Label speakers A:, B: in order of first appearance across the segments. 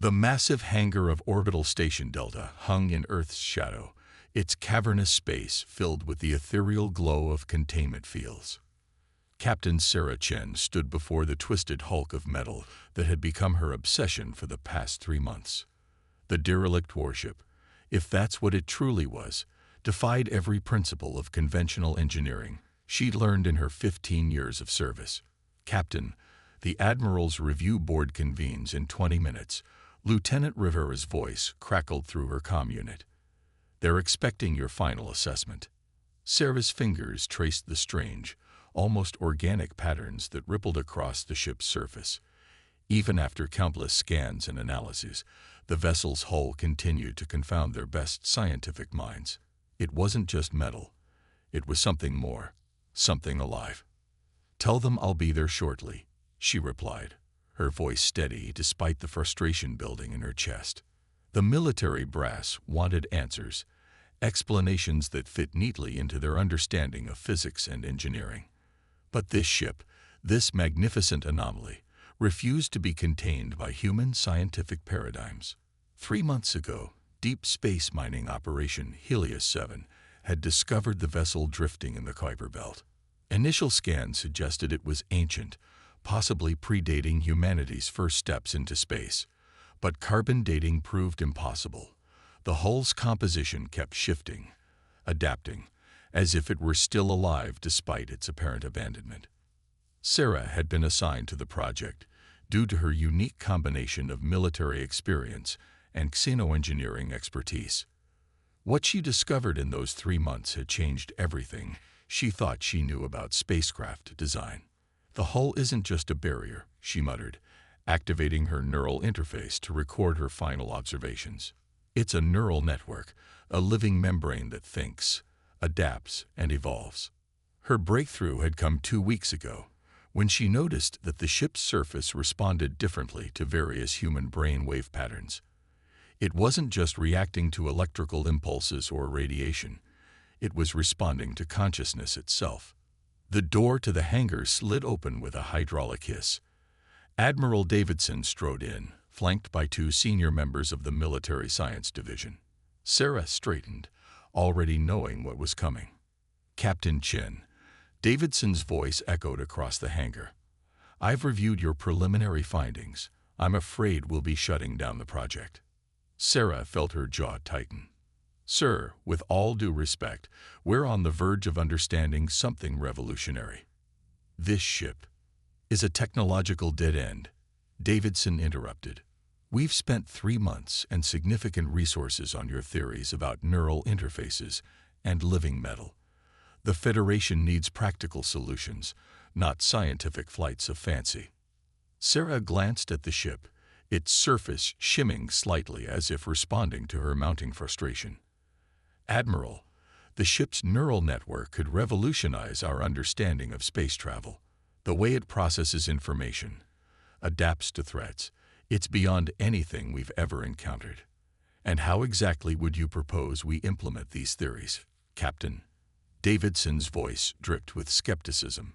A: The massive hangar of Orbital Station Delta hung in Earth's shadow, its cavernous space filled with the ethereal glow of containment fields. Captain Sarah Chen stood before the twisted hulk of metal that had become her obsession for the past 3 months. The derelict warship, if that's what it truly was, defied every principle of conventional engineering she'd learned in her 15 years of service. "Captain, the Admiral's review board convenes in 20 minutes. Lieutenant Rivera's voice crackled through her comm unit. "They're expecting your final assessment." Sarah's fingers traced the strange, almost organic patterns that rippled across the ship's surface. Even after countless scans and analyses, the vessel's hull continued to confound their best scientific minds. It wasn't just metal. It was something more, something alive. "Tell them I'll be there shortly," she replied, her voice steady despite the frustration building in her chest. The military brass wanted answers, explanations that fit neatly into their understanding of physics and engineering. But this ship, this magnificent anomaly, refused to be contained by human scientific paradigms. 3 months ago, deep space mining operation Helios 7 had discovered the vessel drifting in the Kuiper Belt. Initial scans suggested it was ancient, possibly predating humanity's first steps into space. But carbon dating proved impossible. The hull's composition kept shifting, adapting, as if it were still alive despite its apparent abandonment. Sarah had been assigned to the project due to her unique combination of military experience and xenoengineering expertise. What she discovered in those 3 months had changed everything she thought she knew about spacecraft design. "The hull isn't just a barrier," she muttered, activating her neural interface to record her final observations. "It's a neural network, a living membrane that thinks, adapts, and evolves." Her breakthrough had come 2 weeks ago, when she noticed that the ship's surface responded differently to various human brain wave patterns. It wasn't just reacting to electrical impulses or radiation. It was responding to consciousness itself. The door to the hangar slid open with a hydraulic hiss. Admiral Davidson strode in, flanked by 2 senior members of the Military Science Division. Sarah straightened, already knowing what was coming. "Captain Chen," Davidson's voice echoed across the hangar. "I've reviewed your preliminary findings. I'm afraid we'll be shutting down the project." Sarah felt her jaw tighten. "Sir, with all due respect, we're on the verge of understanding something revolutionary." "This ship is a technological dead end," Davidson interrupted. "We've spent 3 months and significant resources on your theories about neural interfaces and living metal. The Federation needs practical solutions, not scientific flights of fancy." Sarah glanced at the ship, its surface shimming slightly as if responding to her mounting frustration. "Admiral, the ship's neural network could revolutionize our understanding of space travel. The way it processes information, adapts to threats, it's beyond anything we've ever encountered. And how exactly would you propose we implement these theories, Captain?" Davidson's voice dripped with skepticism.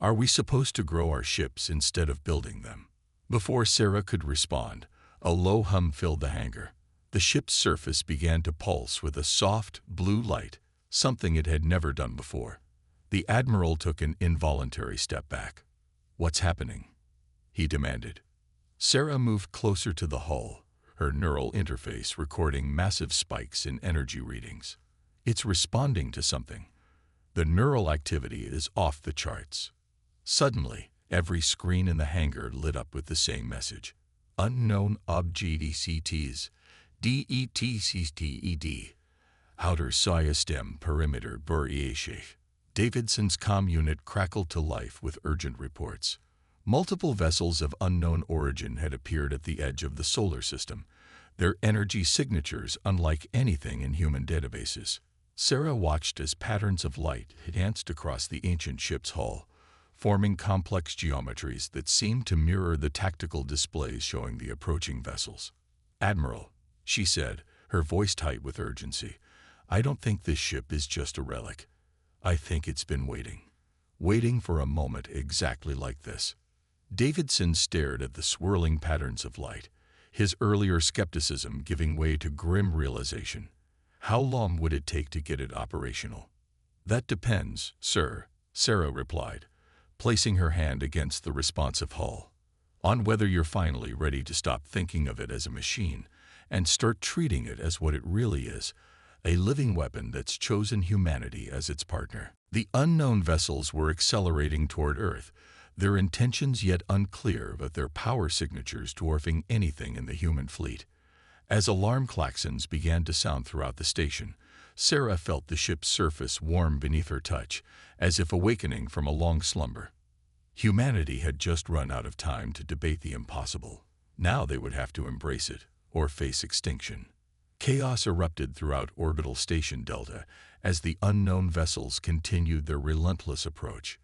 A: "Are we supposed to grow our ships instead of building them?" Before Sarah could respond, a low hum filled the hangar. The ship's surface began to pulse with a soft, blue light, something it had never done before. The Admiral took an involuntary step back. "What's happening?" he demanded. Sarah moved closer to the hull, her neural interface recording massive spikes in energy readings. "It's responding to something. The neural activity is off the charts." Suddenly, every screen in the hangar lit up with the same message. "Unknown objects, DETCTED, outer system perimeter variation." Davidson's comm unit crackled to life with urgent reports. Multiple vessels of unknown origin had appeared at the edge of the solar system, their energy signatures unlike anything in human databases. Sarah watched as patterns of light danced across the ancient ship's hull, forming complex geometries that seemed to mirror the tactical displays showing the approaching vessels. "Admiral," she said, her voice tight with urgency, "I don't think this ship is just a relic. I think it's been waiting for a moment exactly like this." Davidson stared at the swirling patterns of light, his earlier skepticism giving way to grim realization. How long would it take to get it operational? That depends, sir, Sarah replied, placing her hand against the responsive hull, on whether you're finally ready to stop thinking of it as a machine and start treating it as what it really is, a living weapon that's chosen humanity as its partner. The unknown vessels were accelerating toward Earth, their intentions yet unclear, but their power signatures dwarfing anything in the human fleet. As alarm klaxons began to sound throughout the station, Sarah felt the ship's surface warm beneath her touch, as if awakening from a long slumber. Humanity had just run out of time to debate the impossible. Now they would have to embrace it, or face extinction. Chaos erupted throughout orbital station Delta as the unknown vessels continued their relentless approach.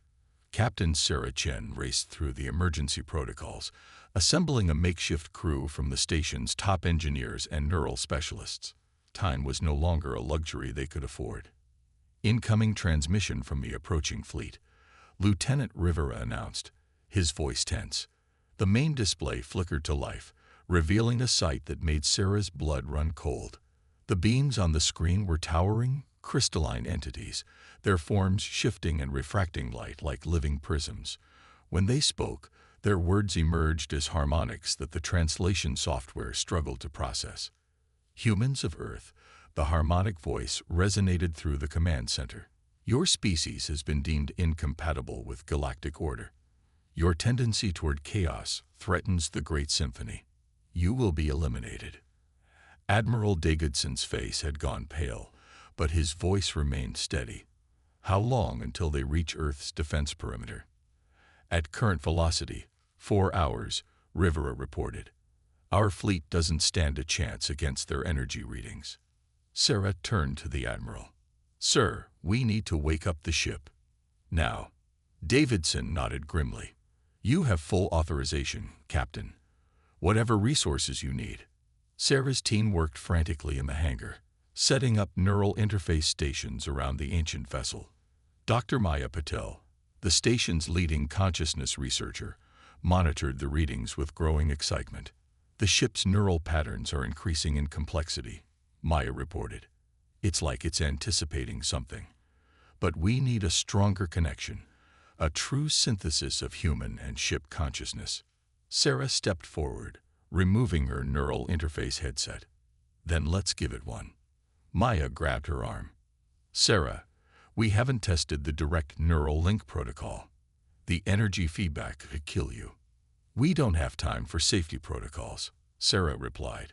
A: Captain Sarah Chen raced through the emergency protocols, assembling a makeshift crew from the station's top engineers and neural specialists. Time was no longer a luxury they could afford. Incoming transmission from the approaching fleet, Lieutenant Rivera announced, his voice tense. The main display flickered to life, revealing a sight that made Sarah's blood run cold. The beams on the screen were towering, crystalline entities, their forms shifting and refracting light like living prisms. When they spoke, their words emerged as harmonics that the translation software struggled to process. Humans of Earth, the harmonic voice resonated through the command center. Your species has been deemed incompatible with galactic order. Your tendency toward chaos threatens the Great Symphony. You will be eliminated. Admiral Dagodson's face had gone pale, but his voice remained steady. How long until they reach Earth's defense perimeter? At current velocity, 4 hours, Rivera reported. Our fleet doesn't stand a chance against their energy readings. Sarah turned to the Admiral. Sir, we need to wake up the ship. Now. Davidson nodded grimly. You have full authorization, Captain. Whatever resources you need. Sarah's team worked frantically in the hangar, setting up neural interface stations around the ancient vessel. Dr. Maya Patel, the station's leading consciousness researcher, monitored the readings with growing excitement. The ship's neural patterns are increasing in complexity, Maya reported. It's like it's anticipating something. But we need a stronger connection, a true synthesis of human and ship consciousness. Sarah stepped forward, removing her neural interface headset. Then let's give it one. Maya grabbed her arm. Sarah, we haven't tested the direct neural link protocol. The energy feedback could kill you. We don't have time for safety protocols, Sarah replied,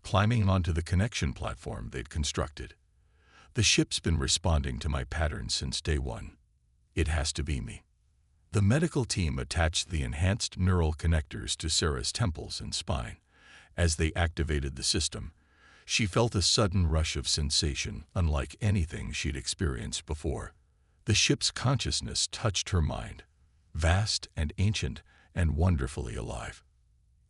A: climbing onto the connection platform they'd constructed. The ship's been responding to my patterns since day one. It has to be me. The medical team attached the enhanced neural connectors to Sarah's temples and spine. As they activated the system, she felt a sudden rush of sensation unlike anything she'd experienced before. The ship's consciousness touched her mind, vast and ancient and wonderfully alive.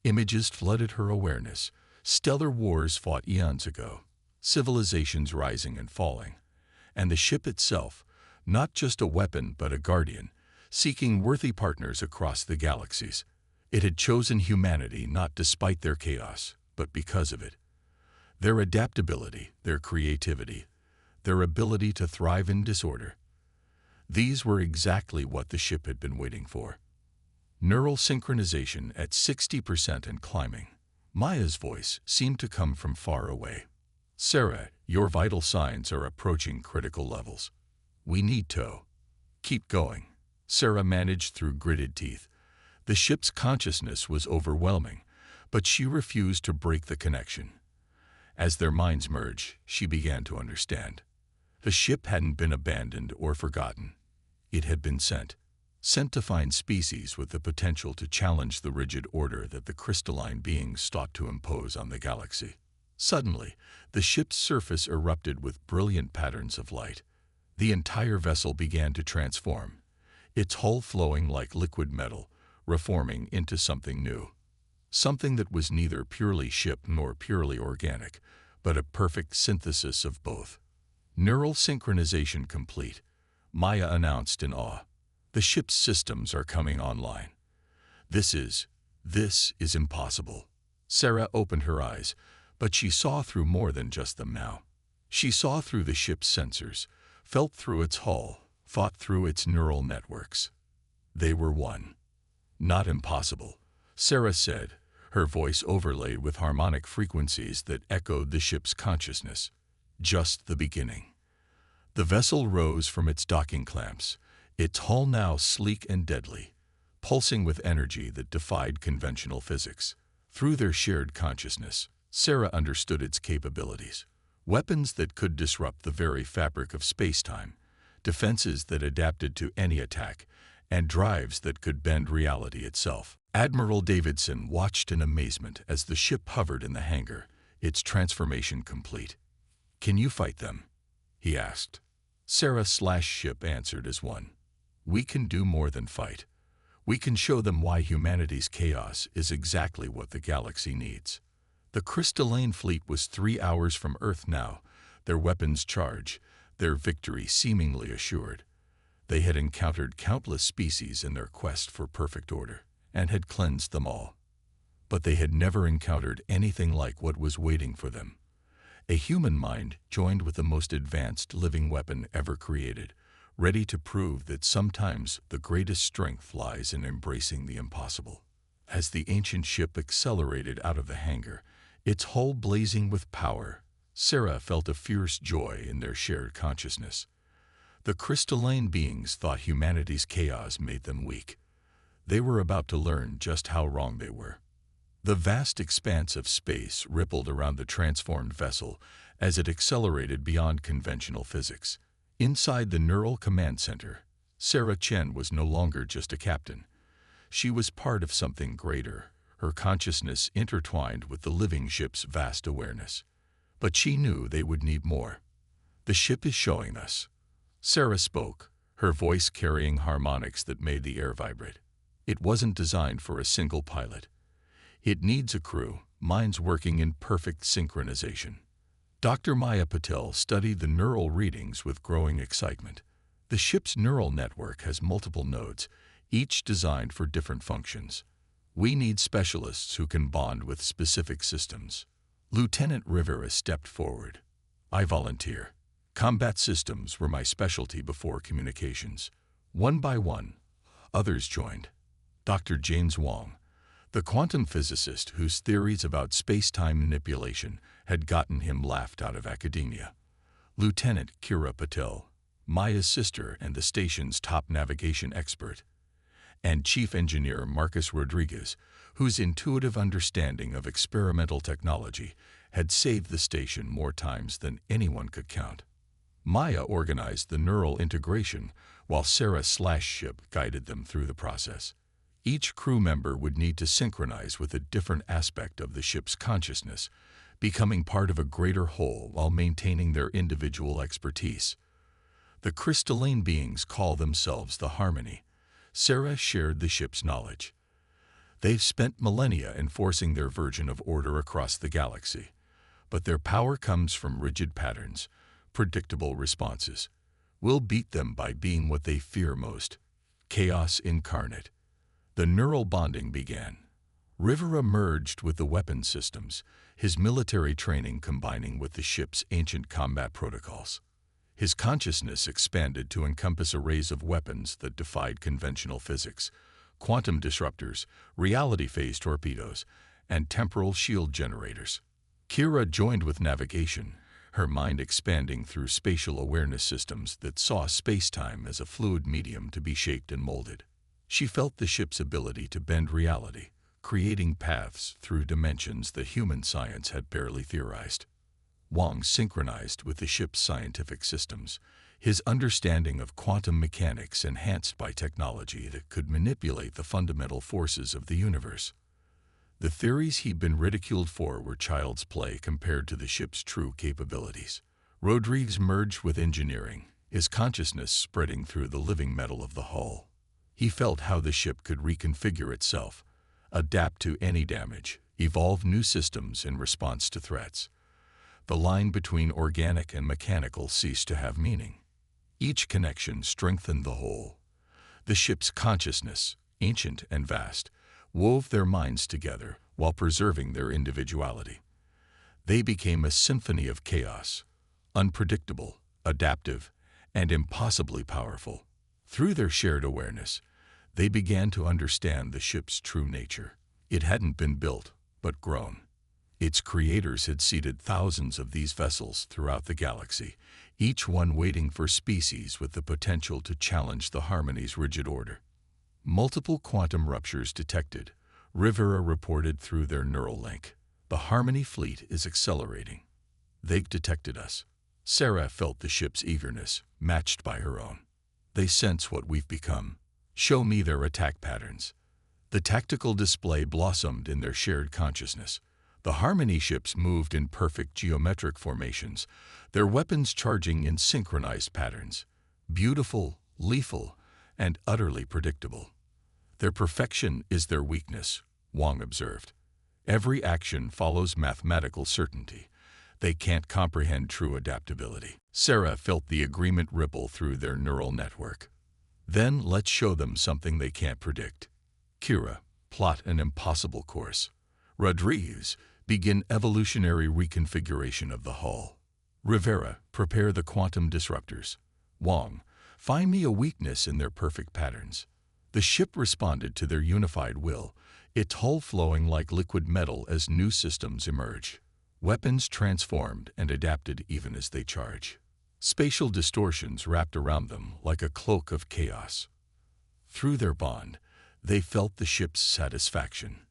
A: Images flooded her awareness. Stellar wars fought eons ago, civilizations rising and falling, and the ship itself, not just a weapon but a guardian, seeking worthy partners across the galaxies. It had chosen humanity not despite their chaos, but because of it. Their adaptability, their creativity, their ability to thrive in disorder. These were exactly what the ship had been waiting for. Neural synchronization at 60% and climbing. Maya's voice seemed to come from far away. Sarah, your vital signs are approaching critical levels. We need to. Keep going. Sarah managed through gritted teeth. The ship's consciousness was overwhelming, but she refused to break the connection. As their minds merged, she began to understand. The ship hadn't been abandoned or forgotten. It had been sent to find species with the potential to challenge the rigid order that the crystalline beings sought to impose on the galaxy. Suddenly, the ship's surface erupted with brilliant patterns of light. The entire vessel began to transform, its hull flowing like liquid metal, reforming into something new. Something that was neither purely ship nor purely organic, but a perfect synthesis of both. Neural synchronization complete, Maya announced in awe. The ship's systems are coming online. This is impossible. Sarah opened her eyes, but she saw through more than just them now. She saw through the ship's sensors, felt through its hull, thought through its neural networks. They were one. Not impossible, Sarah said, her voice overlaid with harmonic frequencies that echoed the ship's consciousness. Just the beginning. The vessel rose from its docking clamps, its hull now sleek and deadly, pulsing with energy that defied conventional physics. Through their shared consciousness, Sarah understood its capabilities. Weapons that could disrupt the very fabric of space-time, defenses that adapted to any attack, and drives that could bend reality itself. Admiral Davidson watched in amazement as the ship hovered in the hangar, its transformation complete. "Can you fight them?" he asked. Sarah/ship answered as one. "We can do more than fight. We can show them why humanity's chaos is exactly what the galaxy needs." The crystalline fleet was 3 hours from Earth now, their weapons charged, their victory seemingly assured. They had encountered countless species in their quest for perfect order, and had cleansed them all. But they had never encountered anything like what was waiting for them. A human mind joined with the most advanced living weapon ever created, ready to prove that sometimes the greatest strength lies in embracing the impossible. As the ancient ship accelerated out of the hangar, its hull blazing with power, Sarah felt a fierce joy in their shared consciousness. The crystalline beings thought humanity's chaos made them weak. They were about to learn just how wrong they were. The vast expanse of space rippled around the transformed vessel as it accelerated beyond conventional physics. Inside the Neural Command Center, Sarah Chen was no longer just a captain. She was part of something greater, her consciousness intertwined with the living ship's vast awareness. But she knew they would need more. "The ship is showing us." Sarah spoke, her voice carrying harmonics that made the air vibrate. "It wasn't designed for a single pilot. It needs a crew, minds working in perfect synchronization." Dr. Maya Patel studied the neural readings with growing excitement. The ship's neural network has multiple nodes, each designed for different functions. "We need specialists who can bond with specific systems." Lieutenant Rivera stepped forward. "I volunteer. Combat systems were my specialty before communications." One by one, others joined. Dr. James Wong, the quantum physicist whose theories about space-time manipulation had gotten him laughed out of academia. Lieutenant Kira Patel, Maya's sister and the station's top navigation expert. And Chief Engineer Marcus Rodriguez, whose intuitive understanding of experimental technology had saved the station more times than anyone could count. Maya organized the neural integration, while Sarah/ship guided them through the process. Each crew member would need to synchronize with a different aspect of the ship's consciousness, becoming part of a greater whole while maintaining their individual expertise. The crystalline beings call themselves the Harmony. Sarah shared the ship's knowledge. They've spent millennia enforcing their version of order across the galaxy, but their power comes from rigid patterns, predictable responses. We'll beat them by being what they fear most: chaos incarnate. The neural bonding began. Rivera merged with the weapon systems, his military training combining with the ship's ancient combat protocols. His consciousness expanded to encompass arrays of weapons that defied conventional physics: quantum disruptors, reality phase torpedoes, and temporal shield generators. Kira joined with navigation, her mind expanding through spatial awareness systems that saw space-time as a fluid medium to be shaped and molded. She felt the ship's ability to bend reality, creating paths through dimensions that human science had barely theorized. Wang synchronized with the ship's scientific systems, his understanding of quantum mechanics enhanced by technology that could manipulate the fundamental forces of the universe. The theories he'd been ridiculed for were child's play compared to the ship's true capabilities. Rodriguez merged with engineering, his consciousness spreading through the living metal of the hull. He felt how the ship could reconfigure itself, adapt to any damage, evolve new systems in response to threats. The line between organic and mechanical ceased to have meaning. Each connection strengthened the whole. The ship's consciousness, ancient and vast, wove their minds together, while preserving their individuality. They became a symphony of chaos, unpredictable, adaptive, and impossibly powerful. Through their shared awareness, they began to understand the ship's true nature. It hadn't been built, but grown. Its creators had seeded thousands of these vessels throughout the galaxy, each one waiting for species with the potential to challenge the Harmony's rigid order. Multiple quantum ruptures detected, Rivera reported through their neural link. The Harmony fleet is accelerating. They've detected us. Sarah felt the ship's eagerness, matched by her own. They sense what we've become. Show me their attack patterns. The tactical display blossomed in their shared consciousness. The Harmony ships moved in perfect geometric formations, their weapons charging in synchronized patterns. Beautiful, lethal, and utterly predictable. Their perfection is their weakness, Wang observed. Every action follows mathematical certainty. They can't comprehend true adaptability. Sarah felt the agreement ripple through their neural network. Then let's show them something they can't predict. Kira, plot an impossible course. Rodriguez, begin evolutionary reconfiguration of the hull. Rivera, prepare the quantum disruptors. Wang, find me a weakness in their perfect patterns. The ship responded to their unified will, its hull flowing like liquid metal as new systems emerged. Weapons transformed and adapted even as they charge. Spatial distortions wrapped around them like a cloak of chaos. Through their bond, they felt the ship's satisfaction.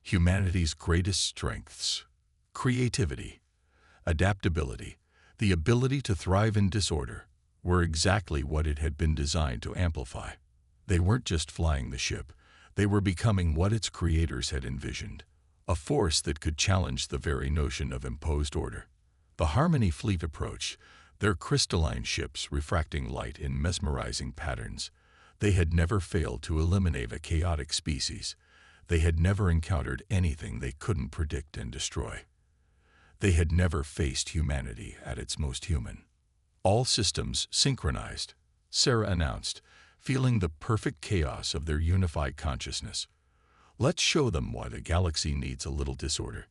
A: Humanity's greatest strengths: creativity, adaptability, the ability to thrive in disorder, were exactly what it had been designed to amplify. They weren't just flying the ship, they were becoming what its creators had envisioned, a force that could challenge the very notion of imposed order. The Harmony fleet approached, their crystalline ships refracting light in mesmerizing patterns. They had never failed to eliminate a chaotic species. They had never encountered anything they couldn't predict and destroy. They had never faced humanity at its most human. All systems synchronized, Sarah announced, feeling the perfect chaos of their unified consciousness. Let's show them why the galaxy needs a little disorder.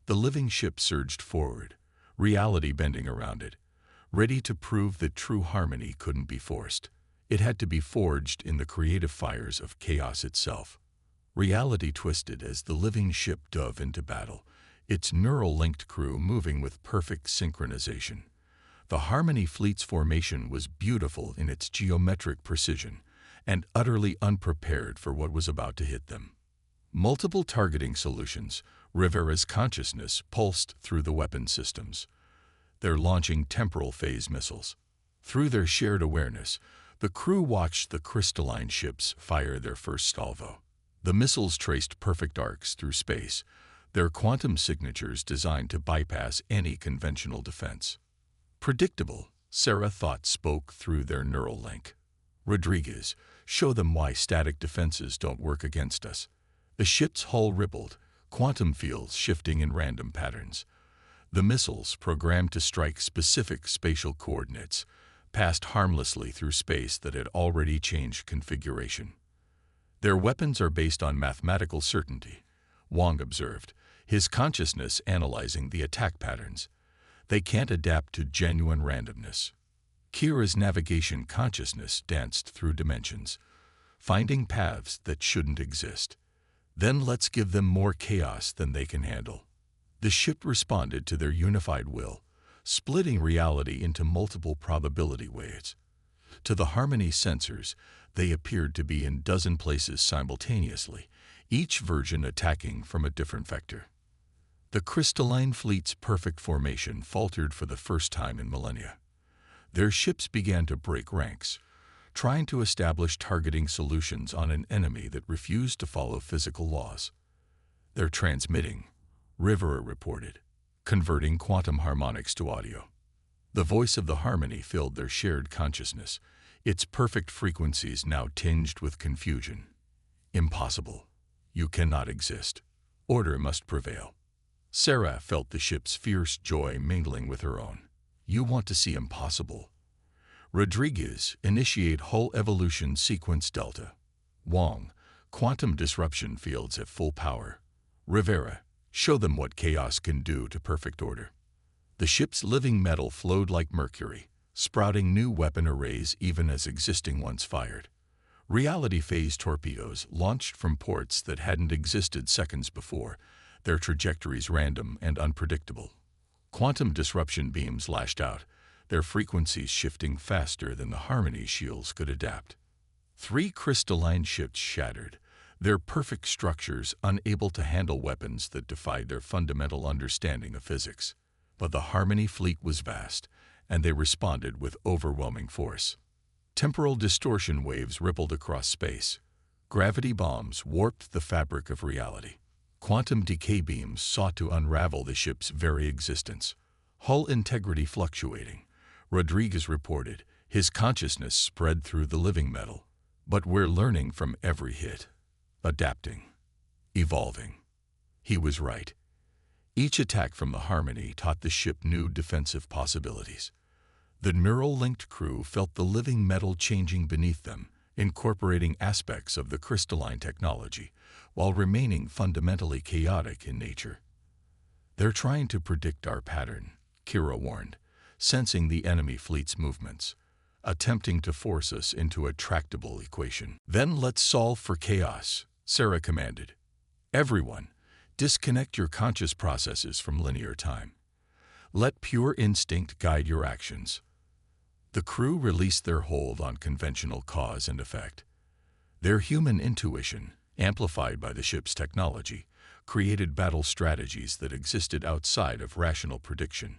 A: The living ship surged forward, reality bending around it, ready to prove that true harmony couldn't be forced. It had to be forged in the creative fires of chaos itself. Reality twisted as the living ship dove into battle, its neural-linked crew moving with perfect synchronization. The Harmony fleet's formation was beautiful in its geometric precision and utterly unprepared for what was about to hit them. Multiple targeting solutions, Rivera's consciousness pulsed through the weapon systems. They're launching temporal phase missiles. Through their shared awareness, the crew watched the crystalline ships fire their first salvo. The missiles traced perfect arcs through space, their quantum signatures designed to bypass any conventional defense. Predictable, Sarah thought spoke through their neural link. Rodriguez, show them why static defenses don't work against us. The ship's hull rippled, quantum fields shifting in random patterns. The missiles, programmed to strike specific spatial coordinates, passed harmlessly through space that had already changed configuration. Their weapons are based on mathematical certainty, Wang observed, his consciousness analyzing the attack patterns. They can't adapt to genuine randomness. Kira's navigation consciousness danced through dimensions, finding paths that shouldn't exist. Then let's give them more chaos than they can handle. The ship responded to their unified will, splitting reality into multiple probability waves. To the Harmony sensors, they appeared to be in dozen places simultaneously, each version attacking from a different vector. The crystalline fleet's perfect formation faltered for the first time in millennia. Their ships began to break ranks, trying to establish targeting solutions on an enemy that refused to follow physical laws. They're transmitting, Rivera reported, converting quantum harmonics to audio. The voice of the Harmony filled their shared consciousness, its perfect frequencies now tinged with confusion. Impossible. You cannot exist. Order must prevail. Sarah felt the ship's fierce joy mingling with her own. You want to see impossible? Rodriguez, initiate hull evolution sequence Delta. Wang, quantum disruption fields at full power. Rivera, Show them what chaos can do to perfect order. The ship's living metal flowed like mercury, sprouting new weapon arrays even as existing ones fired. Reality phase torpedoes launched from ports that hadn't existed seconds before, their trajectories random and unpredictable. Quantum disruption beams lashed out, their frequencies shifting faster than the harmony shields could adapt. 3 crystalline ships shattered, their perfect structures unable to handle weapons that defied their fundamental understanding of physics. But the Harmony fleet was vast, and they responded with overwhelming force. Temporal distortion waves rippled across space. Gravity bombs warped the fabric of reality. Quantum decay beams sought to unravel the ship's very existence. Hull integrity fluctuating. Rodriguez reported, his consciousness spread through the living metal. But we're learning from every hit. Adapting. Evolving. He was right. Each attack from the Harmony taught the ship new defensive possibilities. The neural-linked crew felt the living metal changing beneath them, incorporating aspects of the crystalline technology, while remaining fundamentally chaotic in nature. They're trying to predict our pattern, Kira warned, sensing the enemy fleet's movements, attempting to force us into a tractable equation. Then let's solve for chaos, Sarah commanded. Everyone, disconnect your conscious processes from linear time. Let pure instinct guide your actions. The crew released their hold on conventional cause and effect. Their human intuition, amplified by the ship's technology, created battle strategies that existed outside of rational prediction.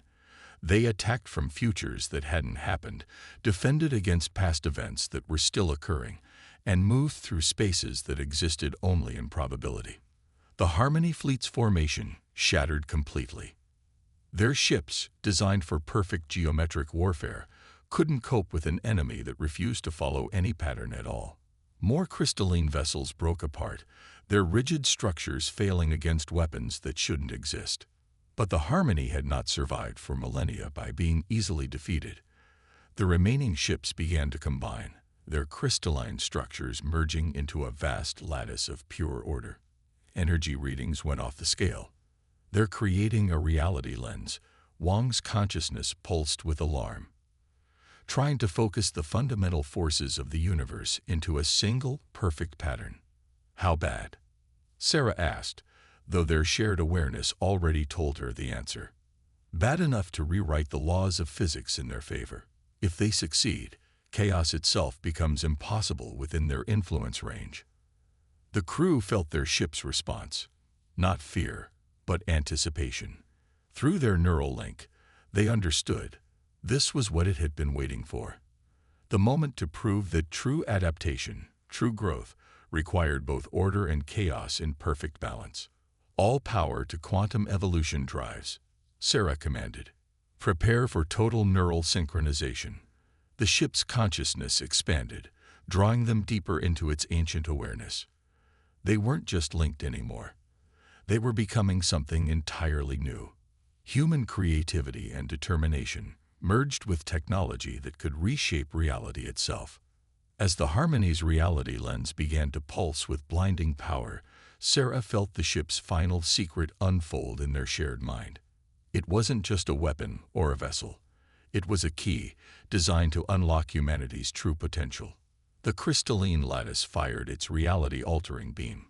A: They attacked from futures that hadn't happened, defended against past events that were still occurring, and moved through spaces that existed only in probability. The Harmony fleet's formation shattered completely. Their ships, designed for perfect geometric warfare, couldn't cope with an enemy that refused to follow any pattern at all. More crystalline vessels broke apart, their rigid structures failing against weapons that shouldn't exist. But the Harmony had not survived for millennia by being easily defeated. The remaining ships began to combine, their crystalline structures merging into a vast lattice of pure order. Energy readings went off the scale. They're creating a reality lens. Wang's consciousness pulsed with alarm, trying to focus the fundamental forces of the universe into a single, perfect pattern. How bad? Sarah asked, though their shared awareness already told her the answer. Bad enough to rewrite the laws of physics in their favor. If they succeed, chaos itself becomes impossible within their influence range. The crew felt their ship's response, not fear, but anticipation. Through their neural link, they understood this was what it had been waiting for. The moment to prove that true adaptation, true growth, required both order and chaos in perfect balance. All power to quantum evolution drives, Sarah commanded. Prepare for total neural synchronization. The ship's consciousness expanded, drawing them deeper into its ancient awareness. They weren't just linked anymore. They were becoming something entirely new. Human creativity and determination merged with technology that could reshape reality itself. As the Harmony's reality lens began to pulse with blinding power, Sarah felt the ship's final secret unfold in their shared mind. It wasn't just a weapon or a vessel. It was a key designed to unlock humanity's true potential. The crystalline lattice fired its reality-altering beam.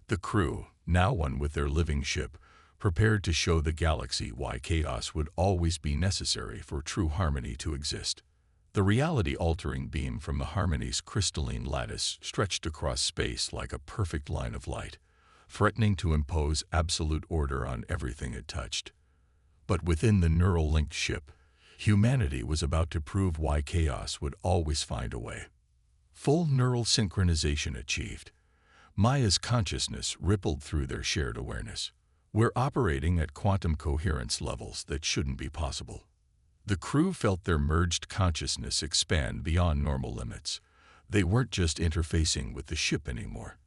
A: The crew, now one with their living ship, prepared to show the galaxy why chaos would always be necessary for true harmony to exist. The reality-altering beam from the Harmony's crystalline lattice stretched across space like a perfect line of light, threatening to impose absolute order on everything it touched. But within the neural-linked ship, humanity was about to prove why chaos would always find a way. Full neural synchronization achieved. Maya's consciousness rippled through their shared awareness. We're operating at quantum coherence levels that shouldn't be possible. The crew felt their merged consciousness expand beyond normal limits. They weren't just interfacing with the ship anymore.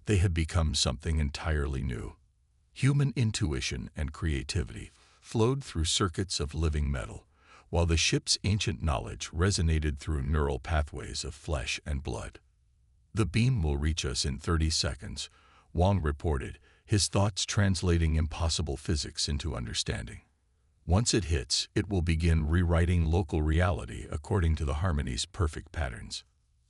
A: They had become something entirely new. Human intuition and creativity flowed through circuits of living metal, while the ship's ancient knowledge resonated through neural pathways of flesh and blood. The beam will reach us in 30 seconds, Wang reported, his thoughts translating impossible physics into understanding. Once it hits, it will begin rewriting local reality according to the harmony's perfect patterns.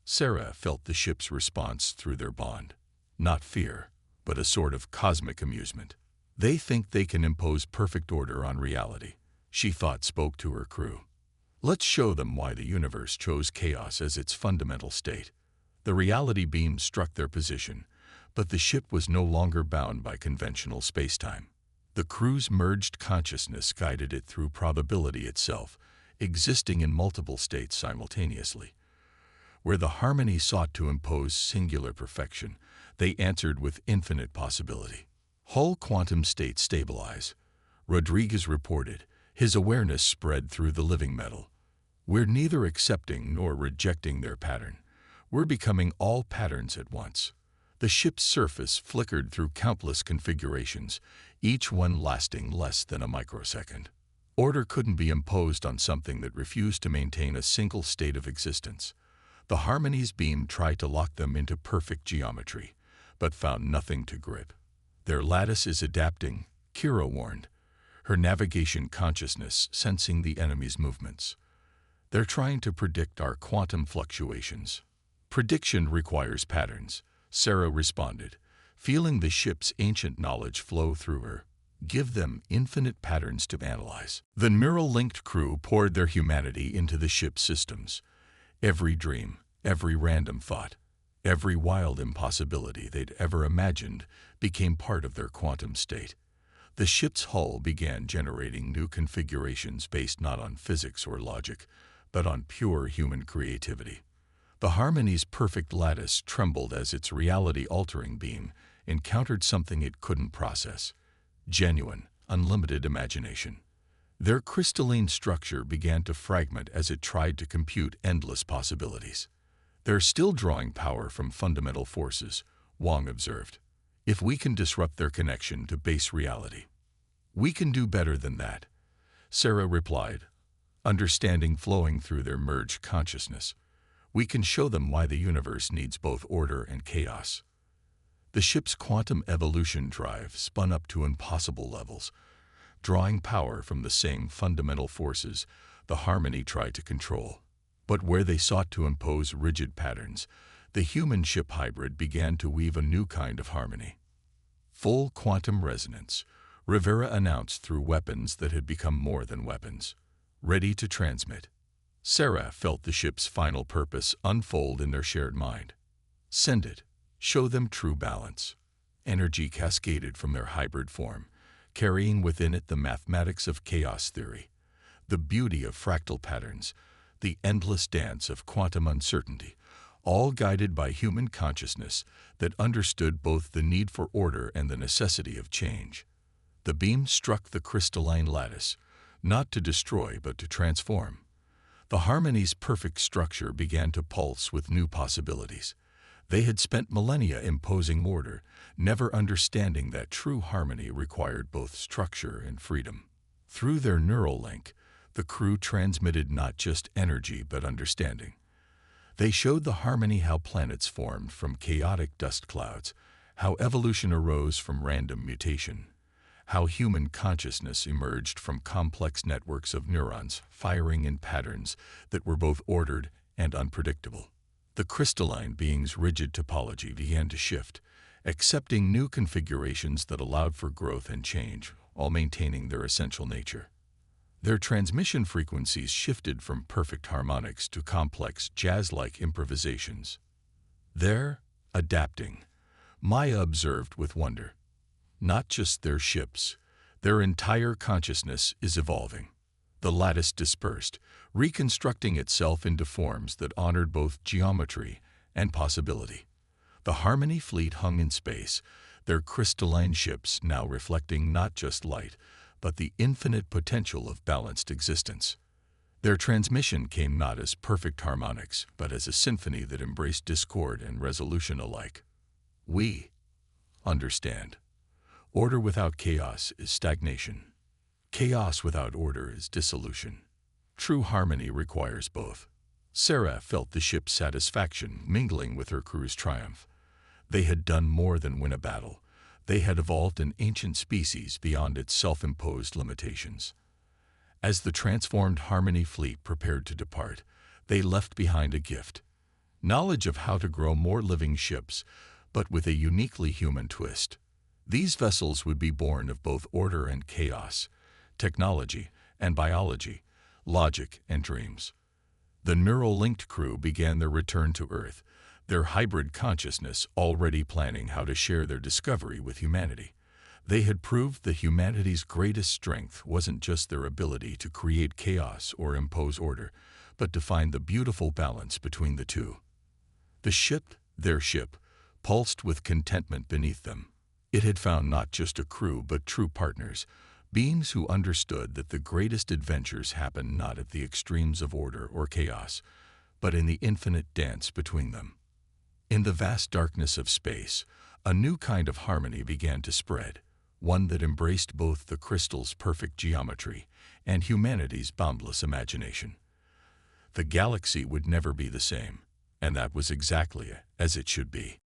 A: Sarah felt the ship's response through their bond. Not fear, but a sort of cosmic amusement. They think they can impose perfect order on reality, she thought spoke to her crew. Let's show them why the universe chose chaos as its fundamental state. The reality beam struck their position, but the ship was no longer bound by conventional spacetime. The crew's merged consciousness guided it through probability itself, existing in multiple states simultaneously. Where the harmony sought to impose singular perfection, they answered with infinite possibility. Hull quantum state stabilize, Rodriguez reported, his awareness spread through the living metal. We're neither accepting nor rejecting their pattern. We're becoming all patterns at once. The ship's surface flickered through countless configurations, each one lasting less than a microsecond. Order couldn't be imposed on something that refused to maintain a single state of existence. The harmony's beam tried to lock them into perfect geometry, but found nothing to grip. Their lattice is adapting, Kira warned, her navigation consciousness sensing the enemy's movements. They're trying to predict our quantum fluctuations. Prediction requires patterns, Sarah responded, feeling the ship's ancient knowledge flow through her. Give them infinite patterns to analyze. The neural-linked crew poured their humanity into the ship's systems. Every dream, every random thought, every wild impossibility they'd ever imagined became part of their quantum state. The ship's hull began generating new configurations based not on physics or logic, but on pure human creativity. The harmony's perfect lattice trembled as its reality-altering beam encountered something it couldn't process: genuine, unlimited imagination. Their crystalline structure began to fragment as it tried to compute endless possibilities. They're still drawing power from fundamental forces, Wang observed. If we can disrupt their connection to base reality, we can do better than that, Sarah replied, understanding flowing through their merged consciousness. We can show them why the universe needs both order and chaos. The ship's quantum evolution drive spun up to impossible levels, drawing power from the same fundamental forces the harmony tried to control. But where they sought to impose rigid patterns, the human-ship hybrid began to weave a new kind of harmony. Full quantum resonance, Rivera announced through weapons that had become more than weapons, ready to transmit. Sarah felt the ship's final purpose unfold in their shared mind. Send it. Show them true balance. Energy cascaded from their hybrid form, carrying within it the mathematics of chaos theory, the beauty of fractal patterns, the endless dance of quantum uncertainty, all guided by human consciousness that understood both the need for order and the necessity of change. The beam struck the crystalline lattice, not to destroy but to transform. The harmony's perfect structure began to pulse with new possibilities. They had spent millennia imposing order, never understanding that true harmony required both structure and freedom. Through their neural link, the crew transmitted not just energy but understanding. They showed the harmony how planets formed from chaotic dust clouds, how evolution arose from random mutation, how human consciousness emerged from complex networks of neurons firing in patterns that were both ordered and unpredictable. The crystalline being's rigid topology began to shift, accepting new configurations that allowed for growth and change, while maintaining their essential nature. Their transmission frequencies shifted from perfect harmonics to complex jazz-like improvisations. They're adapting, Maya observed with wonder. Not just their ships, their entire consciousness is evolving. The lattice dispersed, reconstructing itself into forms that honored both geometry and possibility. The Harmony fleet hung in space, their crystalline ships now reflecting not just light, but the infinite potential of balanced existence. Their transmission came not as perfect harmonics, but as a symphony that embraced discord and resolution alike. We understand. Order without chaos is stagnation. Chaos without order is dissolution. True harmony requires both. Sarah felt the ship's satisfaction mingling with her crew's triumph. They had done more than win a battle. They had evolved an ancient species beyond its self-imposed limitations. As the transformed Harmony fleet prepared to depart, they left behind a gift: knowledge of how to grow more living ships, but with a uniquely human twist. These vessels would be born of both order and chaos, technology and biology, logic and dreams. The neural-linked crew began their return to Earth, their hybrid consciousness already planning how to share their discovery with humanity. They had proved that humanity's greatest strength wasn't just their ability to create chaos or impose order, but to find the beautiful balance between the two. The ship, their ship, pulsed with contentment beneath them. It had found not just a crew but true partners, beings who understood that the greatest adventures happen not at the extremes of order or chaos, but in the infinite dance between them. In the vast darkness of space, a new kind of harmony began to spread, one that embraced both the crystal's perfect geometry and humanity's boundless imagination. The galaxy would never be the same, and that was exactly as it should be.